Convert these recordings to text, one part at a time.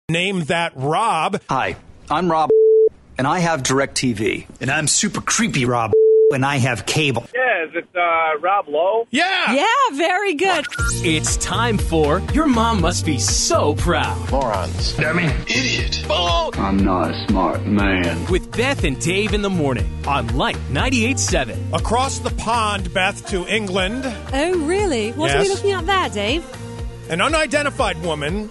Name that Rob. Hi, I'm Rob, and I have DirecTV. And I'm super creepy Rob, and I have cable. Yeah, is it Rob Lowe? Yeah! Yeah, very good. It's time for Your Mom Must Be So Proud. Morons. Dummy. Idiot. Oh! I'm not a smart man. With Beth and Dave in the morning on Light 98.7. Across the pond, Beth, to England. Oh, really? What are we Yes. looking at there, Dave? An unidentified woman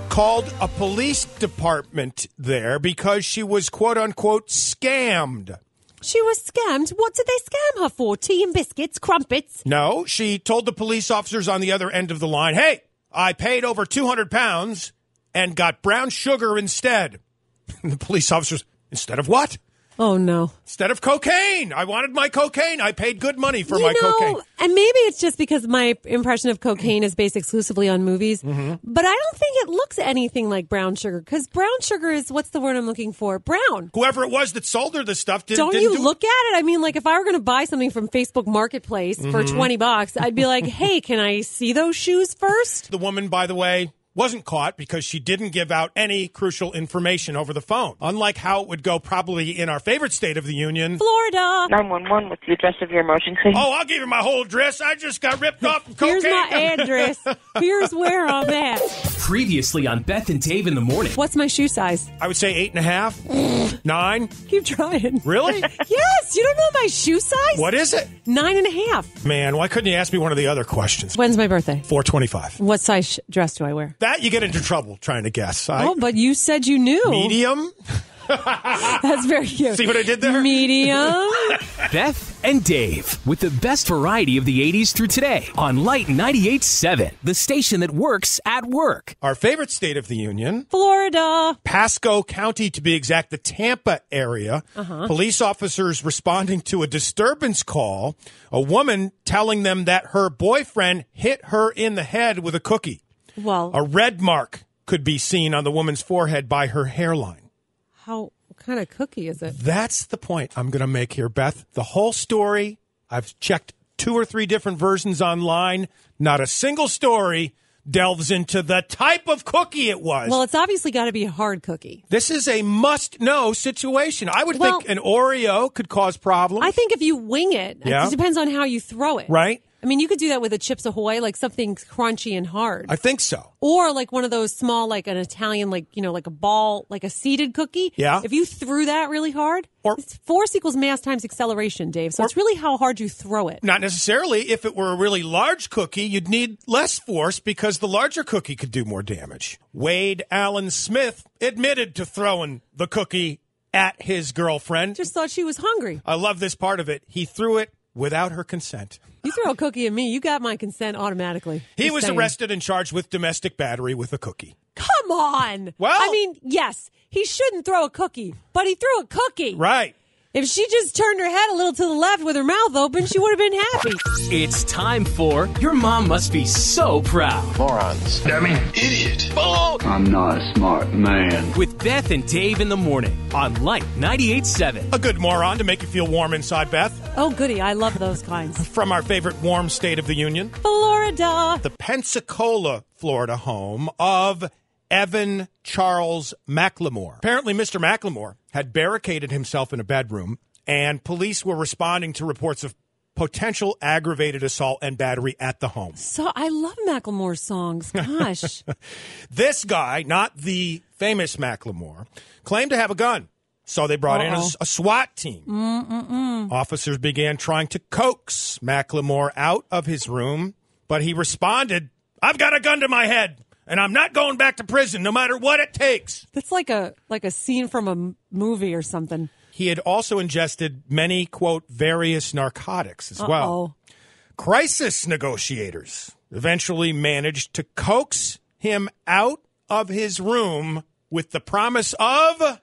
called a police department there because she was, quote-unquote, scammed. She was scammed. What did they scam her for? Tea and biscuits, crumpets? No, she told the police officers on the other end of the line, hey, I paid over 200 pounds and got brown sugar instead. And the police officers, instead of what? Oh, no. Instead of cocaine. I wanted my cocaine. I paid good money for my cocaine. And maybe it's just because my impression of cocaine is based exclusively on movies. Mm-hmm. But I don't think it looks anything like brown sugar, because brown sugar is, what's the word I'm looking for? Brown. Whoever it was that sold her this stuff Don't didn't you do look at it? I mean, like, if I were going to buy something from Facebook Marketplace for $20, I'd be like, hey, can I see those shoes first? The woman, by the way, wasn't caught because she didn't give out any crucial information over the phone. Unlike how it would go probably in our favorite state of the union. Florida. 911, what's the address of your emergency? Oh, I'll give you my whole address. I just got ripped off from cocaine. Here's my address. Here's where I'm at. Previously on Beth and Dave in the morning. What's my shoe size? I would say 8.5, 9. Keep trying. Really? Yes. You don't know my shoe size? What is it? 9.5. Man, why couldn't you ask me one of the other questions? When's my birthday? 425. What size dress do I wear? That you get into trouble trying to guess. Oh, but you said you knew. Medium? That's very cute. See what I did there? Medium. Beth and Dave with the best variety of the 80s through today on Light 98.7, the station that works at work. Our favorite state of the union. Florida. Pasco County, to be exact, the Tampa area. Police officers responding to a disturbance call. A woman telling them that her boyfriend hit her in the head with a cookie. Well, A red mark could be seen on the woman's forehead by her hairline. what kind of cookie is it? That's the point I'm going to make here, Beth. The whole story, I've checked 2 or 3 different versions online. Not a single story delves into the type of cookie it was. Well, it's obviously got to be a hard cookie. This is a must-know situation. I would think an Oreo could cause problems. I think if you wing it, Yeah. it depends on how you throw it. Right? I mean, you could do that with a Chips Ahoy, like something crunchy and hard. I think so. Or like one of those small, like an Italian, like, you know, like a ball, like a seeded cookie. Yeah. If you threw that really hard, Or- it's force equals mass times acceleration, Dave. So it's really how hard you throw it. Not necessarily. If it were a really large cookie, you'd need less force because the larger cookie could do more damage. Wade Allen Smith admitted to throwing the cookie at his girlfriend. Just thought she was hungry. I love this part of it. He threw it without her consent. You throw a cookie at me, you got my consent automatically. He Just was saying. arrested and charged with domestic battery with a cookie. Come on. Well- I mean, yes, he shouldn't throw a cookie, but he threw a cookie. Right. If she just turned her head a little to the left with her mouth open, she would have been happy. It's time for Your Mom Must Be So Proud. Morons. Dummy. Idiot. Oh! I'm not a smart man. With Beth and Dave in the morning on Light 98.7. A good moron to make you feel warm inside, Beth. Oh, goody. I love those kinds. From our favorite warm state of the union, Florida. the Pensacola, Florida home of Evan Charles McLemore. Apparently, Mr. McLemore had barricaded himself in a bedroom, and police were responding to reports of potential aggravated assault and battery at the home. So I love Macklemore's songs. Gosh. This guy, not the famous McLemore, claimed to have a gun. So they brought in a SWAT team. Officers began trying to coax McLemore out of his room, but he responded, "I've got a gun to my head, and I'm not going back to prison no matter what it takes." That's like a scene from a movie or something. He had also ingested many, quote, various narcotics as well. Uh-oh. Crisis negotiators eventually managed to coax him out of his room with the promise of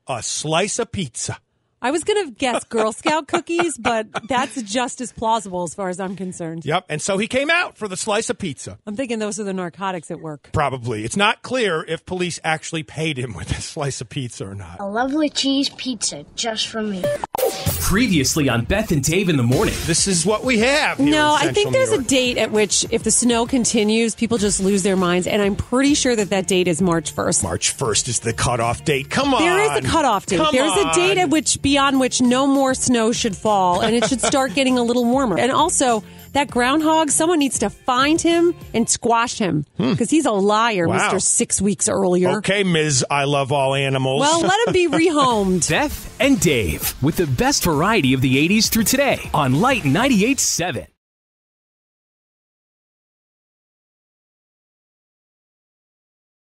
a slice of pizza. I was going to guess Girl Scout cookies, but that's just as plausible as far as I'm concerned. Yep, and so he came out for the slice of pizza. I'm thinking those are the narcotics at work. Probably. It's not clear if police actually paid him with a slice of pizza or not. A lovely cheese pizza just for me. Previously on Beth and Dave in the morning. This is what we have. Here No, in I think Central there's New a York. date at which, if the snow continues, people just lose their minds. And I'm pretty sure that date is March 1st. March 1st is the cutoff date. Come on. There is a cutoff date. Come There's a date on. at which beyond which no more snow should fall, and it should start getting a little warmer. And also, that groundhog, someone needs to find him and squash him because he's a liar, Wow. Mr. 6 weeks earlier. Okay, Ms. I love all animals. Well, let him be rehomed. Beth and Dave with the best variety of the 80s through today on Light 98.7.